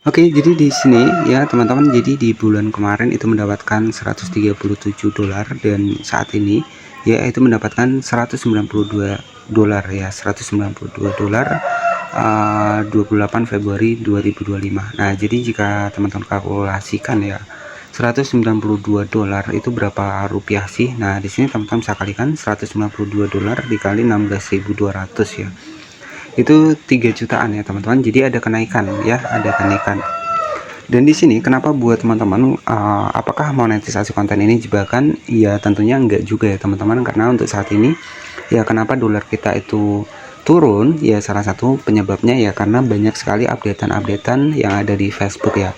Oke, jadi di sini ya teman-teman, jadi di bulan kemarin itu mendapatkan 137 dolar dan saat ini ya itu mendapatkan 192 dolar ya, 192 dolar 28 Februari 2025. Nah, jadi jika teman-teman kalkulasikan ya 192 dolar itu berapa rupiah sih? Nah, di sini teman-teman bisa kalikan 192 dolar dikali 16.200 ya. Itu 3 jutaan ya teman-teman. Jadi ada kenaikan ya, ada kenaikan. Dan di sini kenapa buat teman-teman, apakah monetisasi konten ini jebakan? Ya tentunya enggak juga ya teman-teman, karena untuk saat ini ya kenapa dolar kita itu turun ya, salah satu penyebabnya ya karena banyak sekali updatean-updatean yang ada di Facebook ya.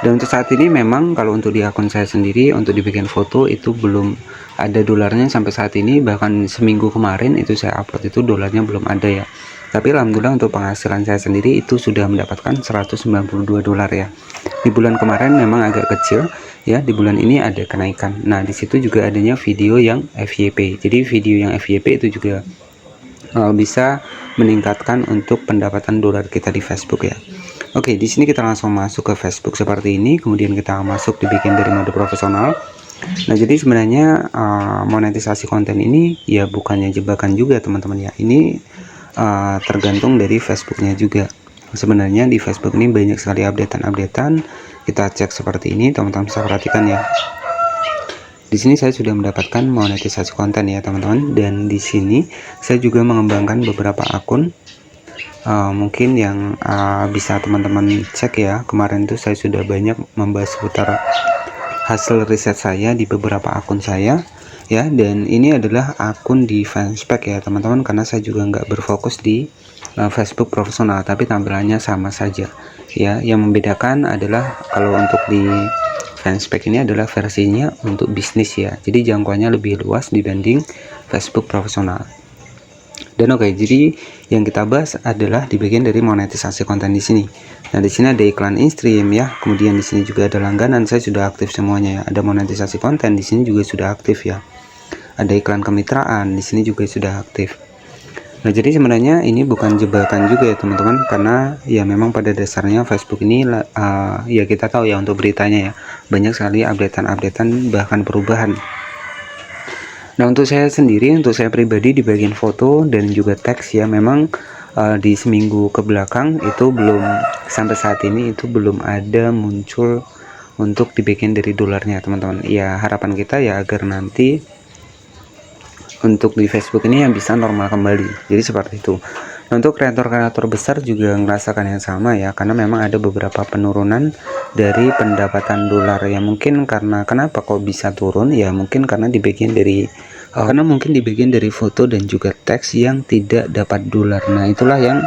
Dan untuk saat ini memang kalau untuk di akun saya sendiri untuk dibikin foto itu belum ada dolarnya sampai saat ini, bahkan seminggu kemarin itu saya upload itu dolarnya belum ada ya. Tapi alhamdulillah untuk penghasilan saya sendiri itu sudah mendapatkan 192 dolar ya. Di bulan kemarin memang agak kecil ya, di bulan ini ada kenaikan. Nah, di situ juga adanya video yang FYP. Jadi video yang FYP itu juga bisa meningkatkan untuk pendapatan dolar kita di Facebook ya. Oke, di sini kita langsung masuk ke Facebook seperti ini, kemudian kita masuk dibikin dari mode profesional. Nah, jadi sebenarnya monetisasi konten ini ya bukannya jebakan juga teman-teman ya. Ini tergantung dari Facebooknya juga. Sebenarnya di Facebook ini banyak sekali updatean. Kita cek seperti ini, teman-teman bisa perhatikan ya. Di sini saya sudah mendapatkan monetisasi konten ya teman-teman, dan di sini saya juga mengembangkan beberapa akun. Mungkin yang bisa teman-teman cek ya, kemarin tuh saya sudah banyak membahas seputar hasil riset saya di beberapa akun saya ya, dan ini adalah akun di Fanspeak ya teman-teman, karena saya juga nggak berfokus di Facebook profesional, tapi tampilannya sama saja ya. Yang membedakan adalah kalau untuk di Fanspeak ini adalah versinya untuk bisnis ya, jadi jangkauannya lebih luas dibanding Facebook profesional. Dan oke, jadi yang kita bahas adalah di bagian dari monetisasi konten di sini. Nah, di sini ada iklan in-stream ya. Kemudian di sini juga ada langganan, saya sudah aktif semuanya ya. Ada monetisasi konten di sini juga sudah aktif ya. Ada iklan kemitraan di sini juga sudah aktif. Nah, jadi sebenarnya ini bukan jebakan juga ya teman-teman, karena ya memang pada dasarnya Facebook ini ya kita tahu ya untuk beritanya ya, banyak sekali updatean bahkan perubahan. Nah, untuk saya sendiri, untuk saya pribadi di bagian foto dan juga teks ya, memang di seminggu ke belakang itu belum, sampai saat ini itu belum ada muncul untuk dibikin dari dolarnya teman-teman. Ya harapan kita ya agar nanti untuk di Facebook ini yang bisa normal kembali, jadi seperti itu. Nah, untuk kreator-kreator besar juga merasakan yang sama ya, karena memang ada beberapa penurunan dari pendapatan dolar ya. Mungkin karena kenapa kok bisa turun ya, mungkin karena di bagian dari foto dan juga teks yang tidak dapat dolar. Nah, itulah yang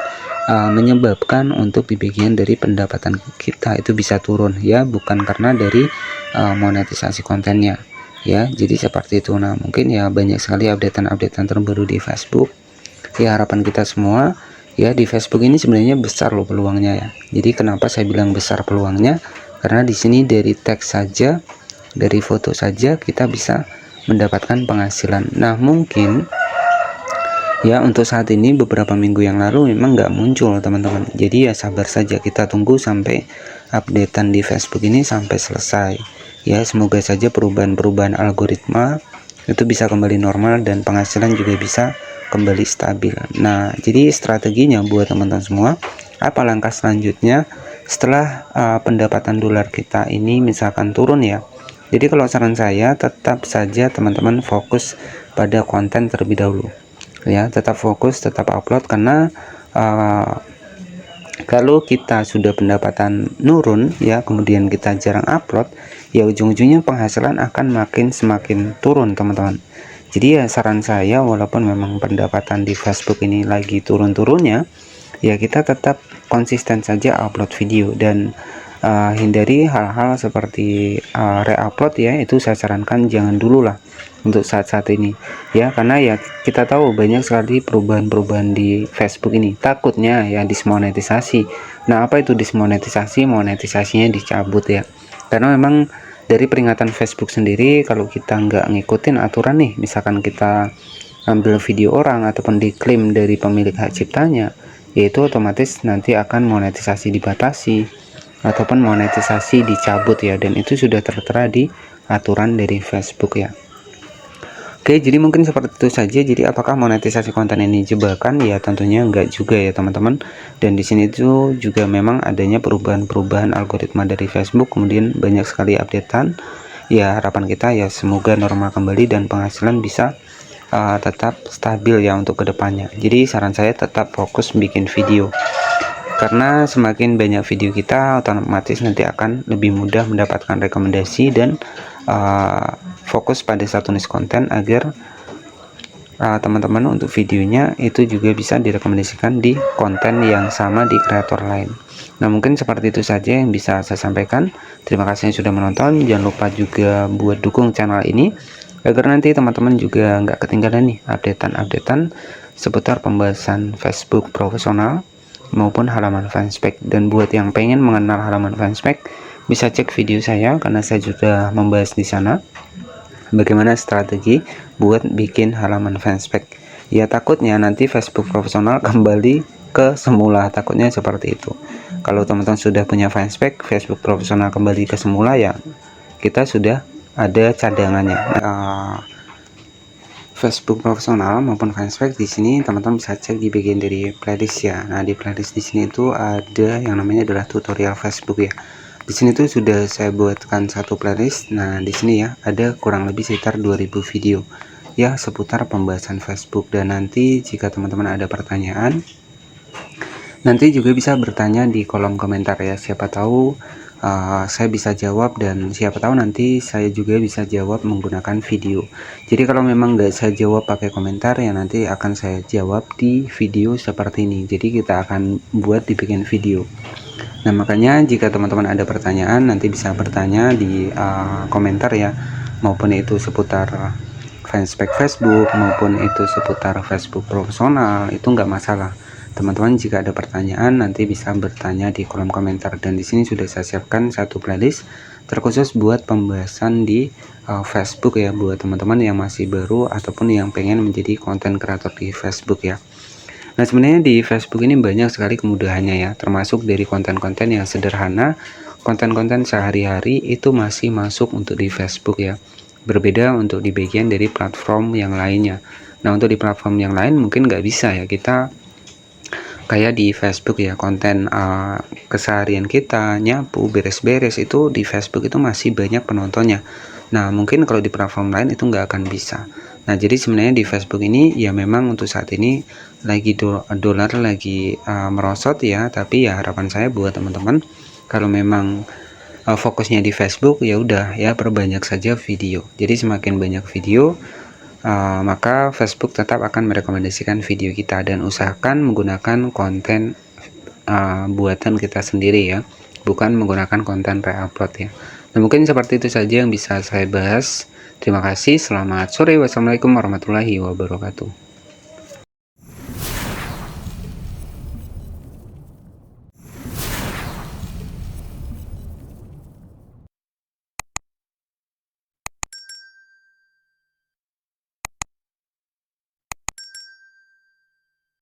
menyebabkan untuk di bagian dari pendapatan kita itu bisa turun ya, bukan karena dari monetisasi kontennya ya. Jadi seperti itu. Nah, mungkin ya banyak sekali updatean terbaru di Facebook ya. Harapan kita semua ya, di Facebook ini sebenarnya besar loh peluangnya ya. Jadi kenapa saya bilang besar peluangnya, karena di sini dari teks saja, dari foto saja kita bisa mendapatkan penghasilan. Nah, mungkin ya untuk saat ini beberapa minggu yang lalu memang nggak muncul teman-teman, jadi ya sabar saja, kita tunggu sampai updatean di Facebook ini sampai selesai ya. Semoga saja perubahan-perubahan algoritma itu bisa kembali normal dan penghasilan juga bisa kembali stabil. Nah, jadi strateginya buat teman-teman semua, apa langkah selanjutnya setelah pendapatan dolar kita ini misalkan turun ya. Jadi kalau saran saya, tetap saja teman-teman fokus pada konten terlebih dahulu ya, tetap fokus, tetap upload, karena kalau kita sudah pendapatan nurun ya, kemudian kita jarang upload ya, ujung-ujungnya penghasilan akan semakin turun teman-teman. Jadi ya saran saya, walaupun memang pendapatan di Facebook ini lagi turun-turunnya ya, kita tetap konsisten saja upload video, dan hindari hal-hal seperti re-upload ya, itu saya sarankan jangan dulu lah untuk saat-saat ini ya, karena ya kita tahu banyak sekali perubahan-perubahan di Facebook ini, takutnya ya dismonetisasi. Nah, apa itu dismonetisasi? Monetisasinya dicabut ya, karena memang dari peringatan Facebook sendiri, kalau kita nggak ngikutin aturan nih, misalkan kita ambil video orang ataupun diklaim dari pemilik hak ciptanya, yaitu otomatis nanti akan monetisasi dibatasi ataupun monetisasi dicabut ya, dan itu sudah tertera di aturan dari Facebook ya. Oke, jadi mungkin seperti itu saja. Jadi apakah monetisasi konten ini jebakan? Ya tentunya enggak juga ya teman-teman. Dan di sini tuh juga memang adanya perubahan-perubahan algoritma dari Facebook, kemudian banyak sekali updatean. Ya harapan kita ya semoga normal kembali dan penghasilan bisa tetap stabil ya untuk kedepannya. Jadi saran saya tetap fokus bikin video, karena semakin banyak video kita otomatis nanti akan lebih mudah mendapatkan rekomendasi dan fokus pada satu niche konten agar teman-teman untuk videonya itu juga bisa direkomendasikan di konten yang sama di kreator lain. Nah mungkin seperti itu saja yang bisa saya sampaikan. Terima kasih yang sudah menonton. Jangan lupa juga buat dukung channel ini agar nanti teman-teman juga nggak ketinggalan nih updatean seputar pembahasan Facebook profesional maupun halaman fanspage. Dan buat yang pengen mengenal halaman fanspage, bisa cek video saya karena saya sudah membahas di sana bagaimana strategi buat bikin halaman fanspage. Ya takutnya nanti Facebook profesional kembali ke semula, takutnya seperti itu. Kalau teman-teman sudah punya fanspage, Facebook profesional kembali ke semula, ya kita sudah ada cadangannya. Facebook profesional maupun fanspage di sini teman-teman bisa cek di bagian dari playlist ya. Nah di playlist di sini itu ada yang namanya adalah tutorial Facebook ya. Di sini tuh sudah saya buatkan satu playlist. Nah di sini ya ada kurang lebih sekitar 2000 video ya seputar pembahasan Facebook. Dan nanti jika teman-teman ada pertanyaan, nanti juga bisa bertanya di kolom komentar ya. Siapa tahu saya bisa jawab, dan siapa tahu nanti saya juga bisa jawab menggunakan video. Jadi kalau memang nggak saya jawab pakai komentar ya, nanti akan saya jawab di video seperti ini. Jadi kita akan buat dibikin video. Nah makanya jika teman-teman ada pertanyaan, nanti bisa bertanya di komentar ya, maupun itu seputar fanspage Facebook maupun itu seputar Facebook profesional, itu nggak masalah. Teman-teman jika ada pertanyaan nanti bisa bertanya di kolom komentar. Dan di sini sudah saya siapkan satu playlist terkhusus buat pembahasan di Facebook ya, buat teman-teman yang masih baru ataupun yang pengen menjadi konten kreator di Facebook ya. Nah sebenarnya di Facebook ini banyak sekali kemudahannya ya, termasuk dari konten-konten yang sederhana, konten-konten sehari-hari itu masih masuk untuk di Facebook ya. Berbeda untuk di bagian dari platform yang lainnya. Nah untuk di platform yang lain mungkin nggak bisa ya, kita kayak di Facebook ya, konten keseharian kita nyapu beres-beres itu di Facebook itu masih banyak penontonnya. Nah mungkin kalau di platform lain itu nggak akan bisa. Nah jadi sebenarnya di Facebook ini ya memang untuk saat ini lagi dolar lagi merosot ya, tapi ya harapan saya buat teman-teman kalau memang fokusnya di Facebook ya udah ya perbanyak saja video. Jadi semakin banyak video maka Facebook tetap akan merekomendasikan video kita, dan usahakan menggunakan konten buatan kita sendiri ya, bukan menggunakan konten re-upload ya. Nah mungkin seperti itu saja yang bisa saya bahas. Terima kasih, selamat sore, wassalamualaikum warahmatullahi wabarakatuh.